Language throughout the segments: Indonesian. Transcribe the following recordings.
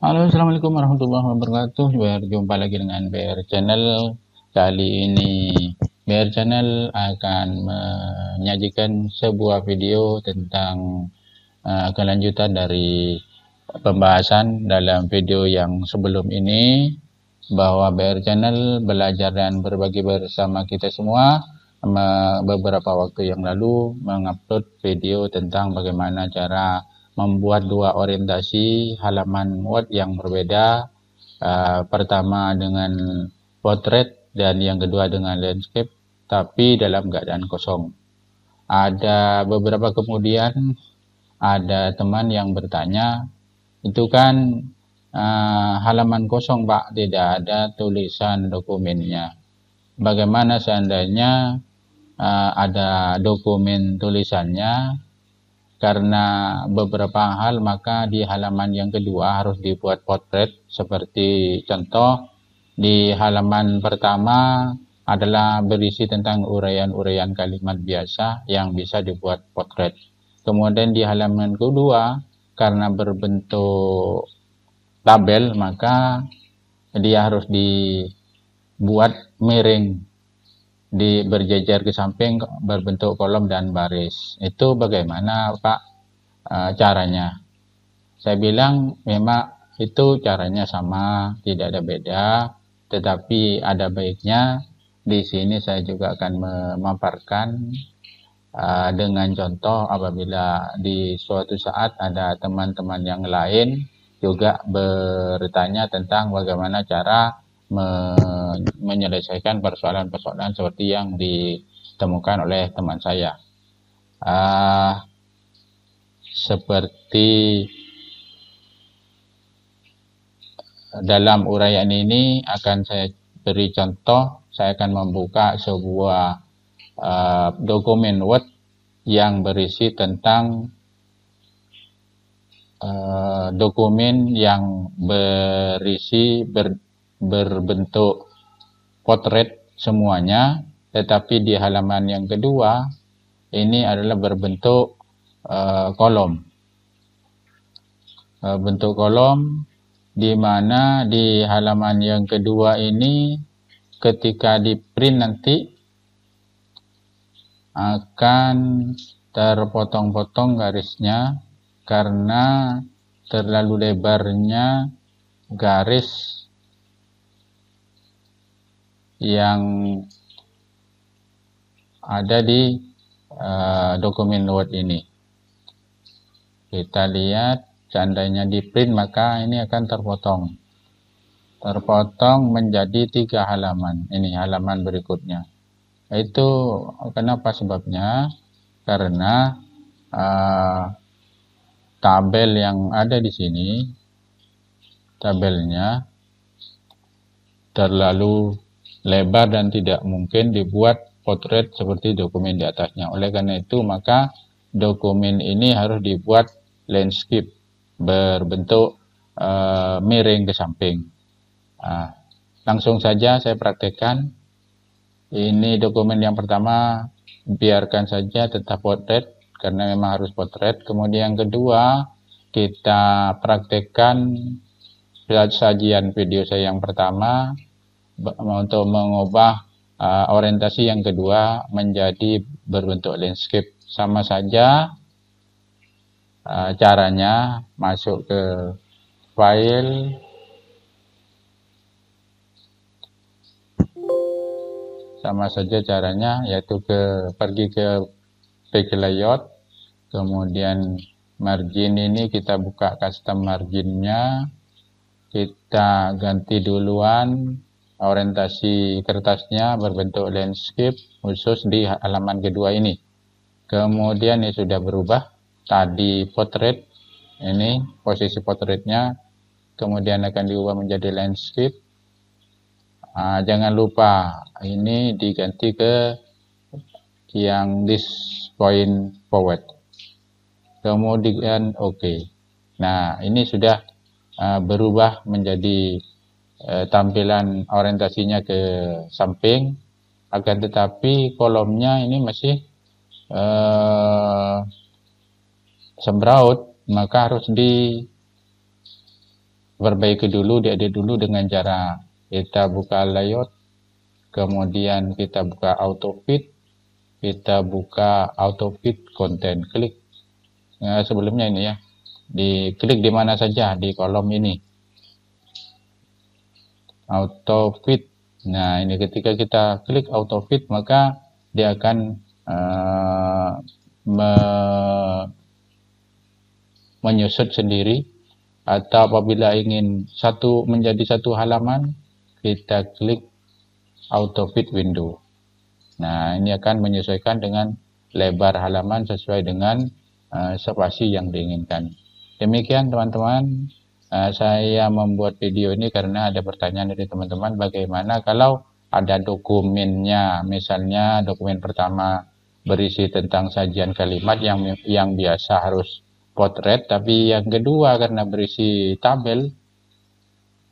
Halo, assalamualaikum warahmatullahi wabarakatuh. Berjumpa lagi dengan BR Channel. Kali ini BR Channel akan menyajikan sebuah video tentang kelanjutan dari pembahasan dalam video yang sebelum ini, bahwa BR Channel belajar dan berbagi bersama kita semua beberapa waktu yang lalu mengupload video tentang bagaimana cara membuat dua orientasi halaman Word yang berbeda, pertama dengan portrait dan yang kedua dengan landscape, tapi dalam keadaan kosong. Ada beberapa kemudian ada teman yang bertanya, itu kan halaman kosong Pak, tidak ada tulisan dokumennya. Bagaimana seandainya ada dokumen tulisannya? Karena beberapa hal, maka di halaman yang kedua harus dibuat potret. Seperti contoh, di halaman pertama adalah berisi tentang uraian-uraian kalimat biasa yang bisa dibuat potret. Kemudian di halaman kedua, karena berbentuk tabel, maka dia harus dibuat miring, berjejer ke samping, berbentuk kolom dan baris. Itu bagaimana Pak caranya? Saya bilang memang itu caranya sama, tidak ada beda, tetapi ada baiknya. Di sini saya juga akan memaparkan dengan contoh, apabila di suatu saat ada teman-teman yang lain juga bertanya tentang bagaimana cara menyelesaikan persoalan-persoalan seperti yang ditemukan oleh teman saya. Seperti dalam uraian ini akan saya beri contoh. Saya akan membuka sebuah dokumen Word yang berisi tentang dokumen yang berbentuk potret semuanya, tetapi di halaman yang kedua ini adalah berbentuk kolom. Bentuk kolom, di mana di halaman yang kedua ini ketika di print nanti akan terpotong-potong garisnya karena terlalu lebarnya garis yang ada di dokumen Word ini. Kita lihat, seandainya di print maka ini akan terpotong menjadi 3 halaman. Ini halaman berikutnya. Itu kenapa sebabnya? Karena tabel yang ada di sini, tabelnya terlalu lebar dan tidak mungkin dibuat potret seperti dokumen di atasnya. Oleh karena itu, maka dokumen ini harus dibuat landscape, berbentuk miring ke samping. Langsung saja saya praktekkan. Ini dokumen yang pertama, biarkan saja tetap potret karena memang harus potret. Kemudian yang kedua, kita praktekkan sajian video saya yang pertama untuk mengubah orientasi yang kedua menjadi berbentuk landscape. Sama saja caranya, masuk ke file, sama saja caranya, yaitu pergi ke page layout, kemudian margin ini kita buka custom marginnya, kita ganti duluan orientasi kertasnya berbentuk landscape khusus di halaman kedua ini. Kemudian ini sudah berubah, tadi potret, ini posisi potretnya, kemudian akan diubah menjadi landscape. Jangan lupa ini diganti ke yang this point forward, kemudian OK. Nah, ini sudah berubah menjadi tampilan orientasinya ke samping, akan tetapi kolomnya ini masih sembraut, maka harus perbaiki dulu, diedit dulu dengan cara kita buka layout, kemudian kita buka auto fit, kita buka auto fit konten, klik sebelumnya ini ya, diklik di mana saja di kolom ini auto fit. Nah, ini ketika kita klik auto fit, maka dia akan menyusut sendiri, atau apabila ingin menjadi satu halaman, kita klik auto fit window. Nah, ini akan menyesuaikan dengan lebar halaman sesuai dengan spasi yang diinginkan. Demikian teman-teman, saya membuat video ini karena ada pertanyaan dari teman-teman, bagaimana kalau ada dokumennya, misalnya dokumen pertama berisi tentang sajian kalimat yang biasa harus potret, tapi yang kedua karena berisi tabel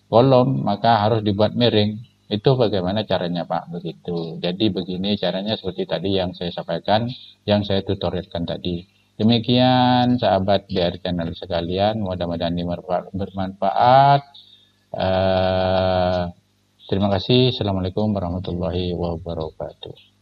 kolom maka harus dibuat miring. Itu bagaimana caranya Pak? Begitu. Jadi begini caranya, seperti tadi yang saya sampaikan, yang saya tutorialkan tadi. Demikian sahabat BR Channel sekalian, mudah-mudahan ini bermanfaat. Terima kasih. Assalamualaikum warahmatullahi wabarakatuh.